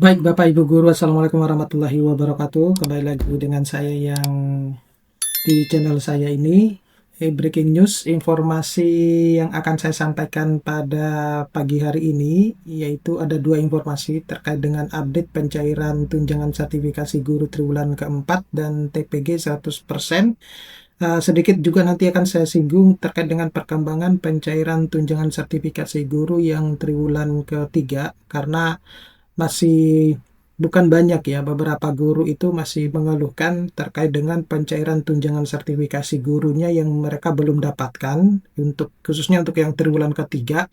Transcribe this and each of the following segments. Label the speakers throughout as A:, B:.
A: Baik, Bapak Ibu Guru, Assalamualaikum warahmatullahi wabarakatuh. Kembali lagi dengan saya yang di channel saya ini. Breaking news, informasi yang akan saya sampaikan pada pagi hari ini, yaitu ada dua informasi terkait dengan update pencairan tunjangan sertifikasi guru triwulan keempat dan TPG 100%. Sedikit juga nanti akan saya singgung terkait dengan perkembangan pencairan tunjangan sertifikasi guru yang triwulan ketiga, karena masih bukan banyak ya, beberapa guru itu masih mengeluhkan terkait dengan pencairan tunjangan sertifikasi gurunya yang mereka belum dapatkan, khususnya untuk yang triwulan ketiga.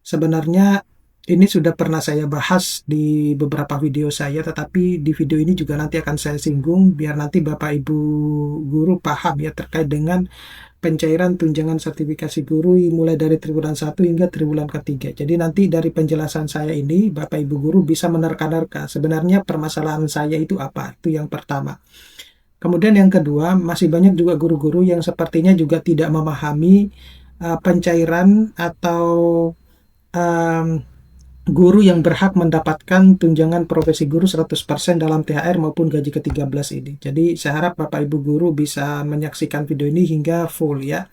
A: Sebenarnya ini sudah pernah saya bahas di beberapa video saya, tetapi di video ini juga nanti akan saya singgung biar nanti Bapak Ibu guru paham ya terkait dengan pencairan tunjangan sertifikasi guru mulai dari triwulan 1 hingga triwulan ketiga. Jadi nanti dari penjelasan saya ini Bapak Ibu guru bisa menerka-nerka sebenarnya permasalahan saya itu apa. Itu yang pertama. Kemudian yang kedua, masih banyak juga guru-guru yang sepertinya juga tidak memahami pencairan atau um, guru yang berhak mendapatkan tunjangan profesi guru 100% dalam THR maupun gaji ke-13 ini. Jadi saya harap Bapak Ibu guru bisa menyaksikan video ini hingga full ya.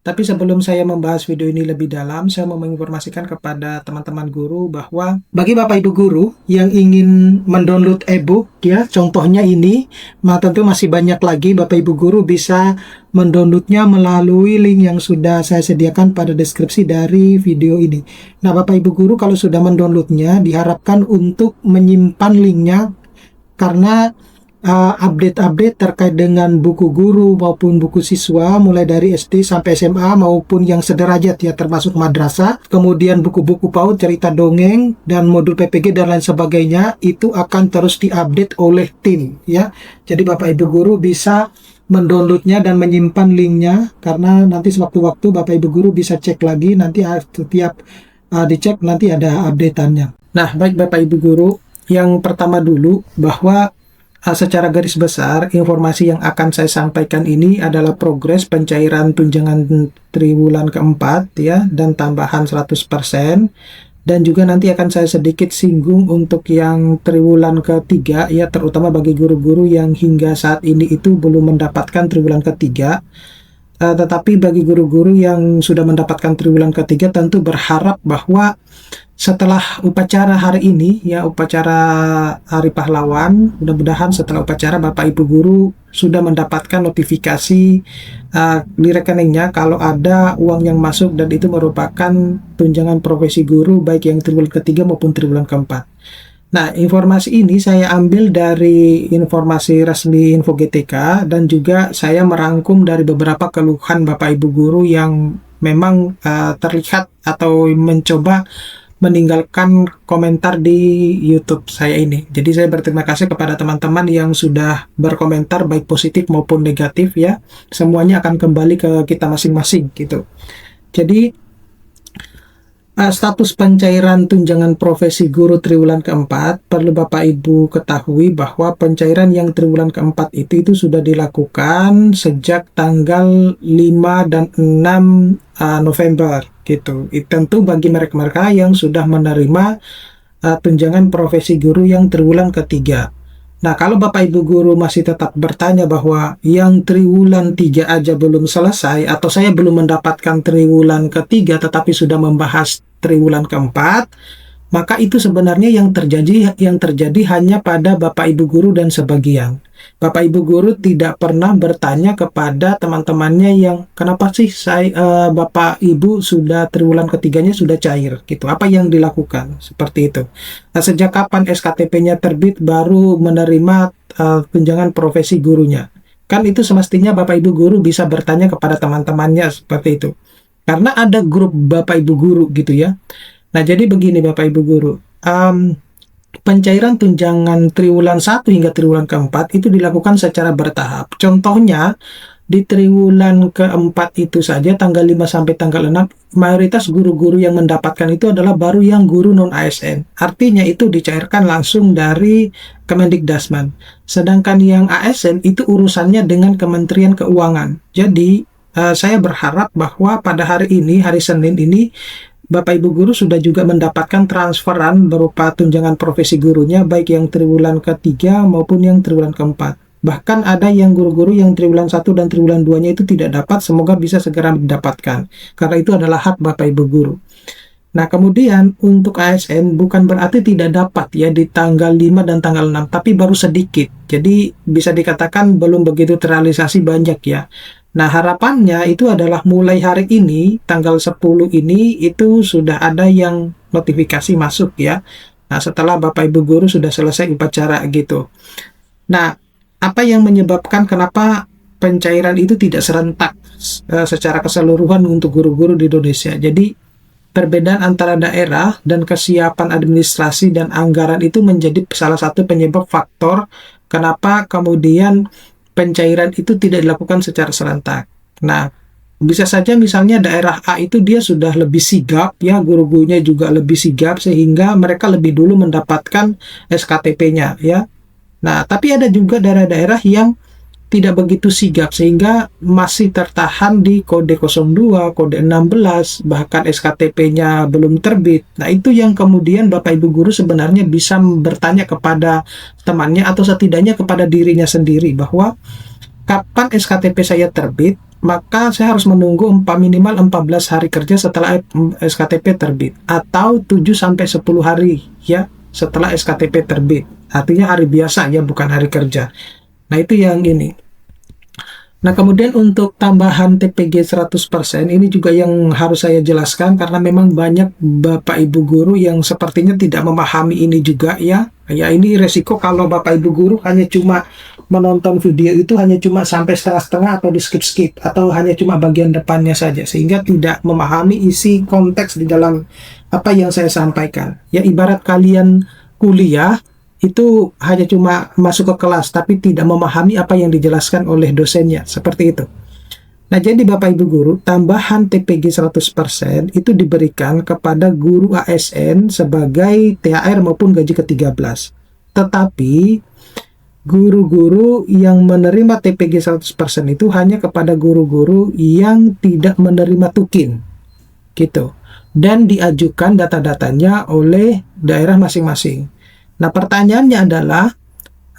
A: Tapi sebelum saya membahas video ini lebih dalam, saya mau menginformasikan kepada teman-teman guru bahwa bagi Bapak Ibu guru yang ingin mendownload e-book ya, contohnya ini, tentu masih banyak lagi Bapak Ibu guru bisa mendownloadnya melalui link yang sudah saya sediakan pada deskripsi dari video ini. Nah, Bapak Ibu guru kalau sudah mendownloadnya, diharapkan untuk menyimpan linknya karena update-update terkait dengan buku guru maupun buku siswa mulai dari SD sampai SMA maupun yang sederajat ya termasuk madrasah, kemudian buku-buku PAUD, cerita dongeng dan modul PPG dan lain sebagainya itu akan terus diupdate oleh tim ya. Jadi Bapak Ibu guru bisa mendownloadnya dan menyimpan linknya karena nanti sewaktu-waktu Bapak Ibu guru bisa cek lagi, nanti setiap dicek nanti ada updateannya. Nah, baik Bapak Ibu guru, yang pertama dulu bahwa secara garis besar, informasi yang akan saya sampaikan ini adalah progres pencairan tunjangan triwulan keempat ya, dan tambahan 100%. Dan juga nanti akan saya sedikit singgung untuk yang triwulan ketiga ya, terutama bagi guru-guru yang hingga saat ini itu belum mendapatkan triwulan ketiga. Tetapi bagi guru-guru yang sudah mendapatkan triwulan ketiga tentu berharap bahwa setelah upacara hari ini ya, upacara Hari Pahlawan, mudah-mudahan setelah upacara Bapak Ibu guru sudah mendapatkan notifikasi di rekeningnya kalau ada uang yang masuk dan itu merupakan tunjangan profesi guru baik yang triwulan ketiga maupun triwulan keempat. Nah, informasi ini saya ambil dari informasi resmi Info GTK dan juga saya merangkum dari beberapa keluhan Bapak Ibu guru yang memang terlihat atau mencoba meninggalkan komentar di YouTube saya ini. Jadi saya berterima kasih kepada teman-teman yang sudah berkomentar baik positif maupun negatif ya. Semuanya akan kembali ke kita masing-masing gitu. Jadi status pencairan tunjangan profesi guru triwulan keempat, perlu Bapak Ibu ketahui bahwa pencairan yang triwulan keempat itu sudah dilakukan sejak tanggal 5 dan 6 November gitu. Tentu bagi mereka-mereka yang sudah menerima tunjangan profesi guru yang triwulan ketiga. Nah, kalau Bapak Ibu guru masih tetap bertanya bahwa yang triwulan 3 aja belum selesai atau saya belum mendapatkan triwulan ketiga tetapi sudah membahas triwulan keempat, maka itu sebenarnya yang terjadi hanya pada Bapak Ibu guru dan sebagian. Bapak Ibu guru tidak pernah bertanya kepada teman-temannya yang kenapa sih Bapak Ibu sudah triwulan ketiganya sudah cair gitu. Apa yang dilakukan? Seperti itu. Nah, sejak kapan SKTP-nya terbit baru menerima tunjangan profesi gurunya? Kan itu semestinya Bapak Ibu guru bisa bertanya kepada teman-temannya seperti itu. Karena ada grup Bapak Ibu guru gitu ya. Nah, jadi begini Bapak Ibu guru. Pencairan tunjangan triwulan 1 hingga triwulan keempat itu dilakukan secara bertahap. Contohnya, di triwulan keempat itu saja tanggal 5 sampai tanggal 6, mayoritas guru-guru yang mendapatkan itu adalah baru yang guru non-ASN. Artinya itu dicairkan langsung dari Kemendikdasman. Sedangkan yang ASN itu urusannya dengan Kementerian Keuangan. Jadi, saya berharap bahwa pada hari ini, hari Senin ini, Bapak Ibu guru sudah juga mendapatkan transferan berupa tunjangan profesi gurunya, baik yang triwulan ketiga maupun yang triwulan keempat. Bahkan ada yang guru-guru yang triwulan 1 dan triwulan 2-nya itu tidak dapat, semoga bisa segera mendapatkan. Karena itu adalah hak Bapak Ibu guru. Nah, kemudian untuk ASN bukan berarti tidak dapat ya di tanggal 5 dan tanggal 6, tapi baru sedikit. Jadi bisa dikatakan belum begitu terrealisasi banyak ya. Nah, harapannya itu adalah mulai hari ini, tanggal 10 ini, itu sudah ada yang notifikasi masuk ya. Nah, setelah Bapak Ibu guru sudah selesai upacara gitu. Nah, apa yang menyebabkan kenapa pencairan itu tidak serentak secara keseluruhan untuk guru-guru di Indonesia? Jadi, perbedaan antara daerah dan kesiapan administrasi dan anggaran itu menjadi salah satu penyebab faktor kenapa kemudian pencairan itu tidak dilakukan secara serentak. Nah, bisa saja misalnya daerah A itu dia sudah lebih sigap, ya guru-gurunya juga lebih sigap sehingga mereka lebih dulu mendapatkan SKTP-nya, ya. Nah, tapi ada juga daerah-daerah yang tidak begitu sigap sehingga masih tertahan di kode 02, kode 16, bahkan SKTP-nya belum terbit. Nah, itu yang kemudian Bapak Ibu guru sebenarnya bisa bertanya kepada temannya atau setidaknya kepada dirinya sendiri bahwa kapan SKTP saya terbit, maka saya harus menunggu minimal 14 hari kerja setelah SKTP terbit atau 7-10 hari ya setelah SKTP terbit. Artinya hari biasa ya, bukan hari kerja. Nah, itu yang ini. Nah, kemudian untuk tambahan TPG 100% ini juga yang harus saya jelaskan karena memang banyak Bapak Ibu guru yang sepertinya tidak memahami ini juga ya. Ya, ini resiko kalau Bapak Ibu guru hanya cuma menonton video itu hanya cuma sampai setengah-setengah atau di skip-skip atau hanya cuma bagian depannya saja sehingga tidak memahami isi konteks di dalam apa yang saya sampaikan. Ya, ibarat kalian kuliah itu hanya cuma masuk ke kelas tapi tidak memahami apa yang dijelaskan oleh dosennya, seperti itu. Nah, jadi Bapak Ibu guru, tambahan TPG 100% itu diberikan kepada guru ASN sebagai THR maupun gaji ke-13. Tetapi guru-guru yang menerima TPG 100% itu hanya kepada guru-guru yang tidak menerima tukin, gitu. Dan diajukan data-datanya oleh daerah masing-masing. Nah, pertanyaannya adalah,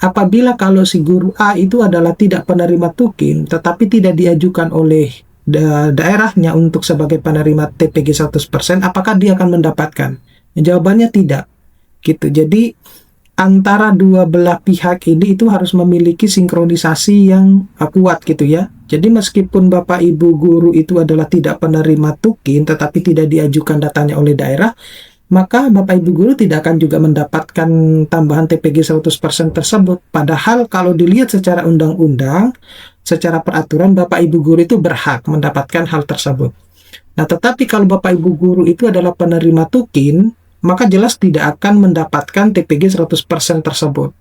A: apabila kalau si guru A itu adalah tidak penerima tukin, tetapi tidak diajukan oleh daerahnya untuk sebagai penerima TPG 100%, apakah dia akan mendapatkan? Jawabannya tidak. Gitu. Jadi, antara dua belah pihak ini itu harus memiliki sinkronisasi yang kuat gitu ya. Jadi, meskipun Bapak Ibu guru itu adalah tidak penerima tukin, tetapi tidak diajukan datanya oleh daerah, maka Bapak Ibu guru tidak akan juga mendapatkan tambahan TPG 100% tersebut. Padahal kalau dilihat secara undang-undang, secara peraturan Bapak Ibu guru itu berhak mendapatkan hal tersebut. Nah, tetapi kalau Bapak Ibu guru itu adalah penerima tukin, maka jelas tidak akan mendapatkan TPG 100% tersebut.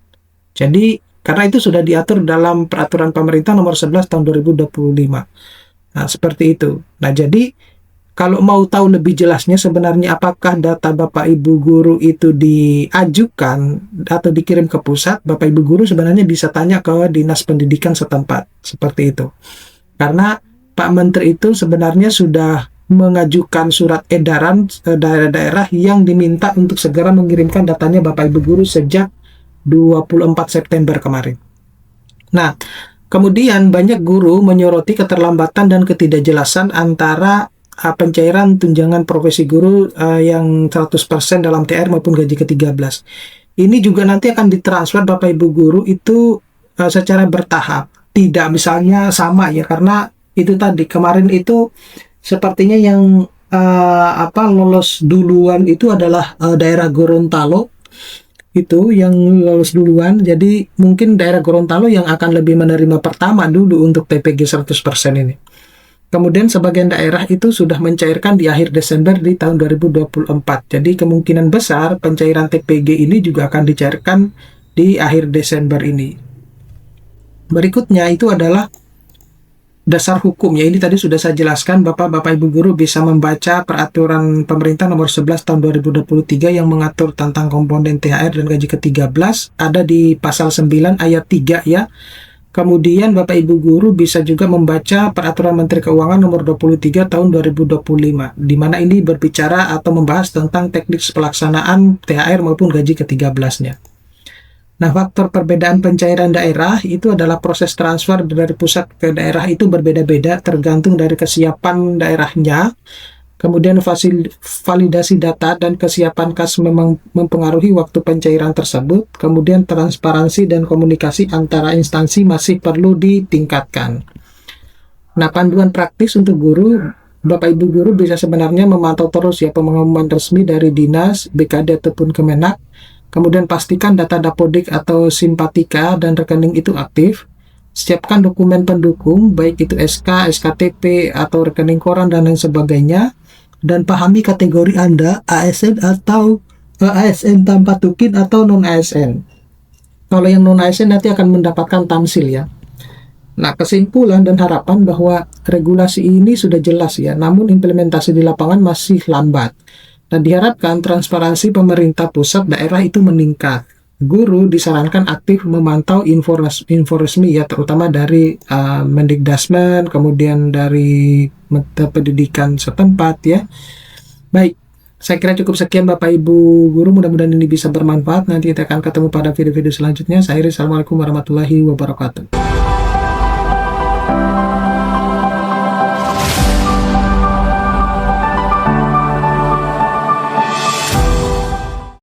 A: Jadi, karena itu sudah diatur dalam peraturan pemerintah nomor 11 tahun 2025. Nah, seperti itu. Nah, jadi kalau mau tahu lebih jelasnya sebenarnya apakah data Bapak Ibu guru itu diajukan atau dikirim ke pusat, Bapak Ibu guru sebenarnya bisa tanya ke Dinas Pendidikan setempat, seperti itu. Karena Pak Menteri itu sebenarnya sudah mengajukan surat edaran daerah-daerah yang diminta untuk segera mengirimkan datanya Bapak Ibu guru sejak 24 September kemarin. Nah, kemudian banyak guru menyoroti keterlambatan dan ketidakjelasan antara pencairan tunjangan profesi guru yang 100% dalam TR maupun gaji ke-13. Ini juga nanti akan ditransfer Bapak Ibu guru itu secara bertahap. Tidak misalnya sama ya, karena itu tadi kemarin itu sepertinya yang lolos duluan itu adalah daerah Gorontalo. Itu yang lolos duluan, jadi mungkin daerah Gorontalo yang akan lebih menerima pertama dulu untuk TPG 100% ini. Kemudian sebagian daerah itu sudah mencairkan di akhir Desember di tahun 2024. Jadi kemungkinan besar pencairan TPG ini juga akan dicairkan di akhir Desember ini. Berikutnya itu adalah dasar hukumnya. Ini tadi sudah saya jelaskan, Bapak Ibu guru bisa membaca peraturan pemerintah nomor 11 tahun 2023 yang mengatur tentang komponen THR dan gaji ke-13. Ada di pasal 9 ayat 3 ya. Kemudian Bapak Ibu guru bisa juga membaca Peraturan Menteri Keuangan Nomor 23 Tahun 2025, di mana ini berbicara atau membahas tentang teknik pelaksanaan THR maupun gaji ke-13-nya. Nah, faktor perbedaan pencairan daerah itu adalah proses transfer dari pusat ke daerah itu berbeda-beda tergantung dari kesiapan daerahnya. Kemudian validasi data dan kesiapan kas memang mempengaruhi waktu pencairan tersebut. Kemudian transparansi dan komunikasi antara instansi masih perlu ditingkatkan. Nah, panduan praktis untuk guru, Bapak Ibu guru bisa sebenarnya memantau terus ya pengumuman resmi dari Dinas, BKD ataupun Kemenak. Kemudian pastikan data Dapodik atau Simpatika dan rekening itu aktif. Siapkan dokumen pendukung, baik itu SK, SKTP, atau rekening koran dan lain sebagainya. Dan pahami kategori Anda, ASN atau ASN tanpa tukin atau non-ASN. Kalau yang non-ASN nanti akan mendapatkan tamsil ya. Nah, kesimpulan dan harapan bahwa regulasi ini sudah jelas ya, namun implementasi di lapangan masih lambat. Dan diharapkan transparansi pemerintah pusat daerah itu meningkat. Guru disarankan aktif memantau info resmi ya, terutama dari Mendikdasmen, kemudian dari pendidikan setempat ya. Baik, saya kira cukup sekian Bapak Ibu guru, mudah-mudahan ini bisa bermanfaat. Nanti kita akan ketemu pada video-video selanjutnya. Saya Assalamualaikum warahmatullahi wabarakatuh.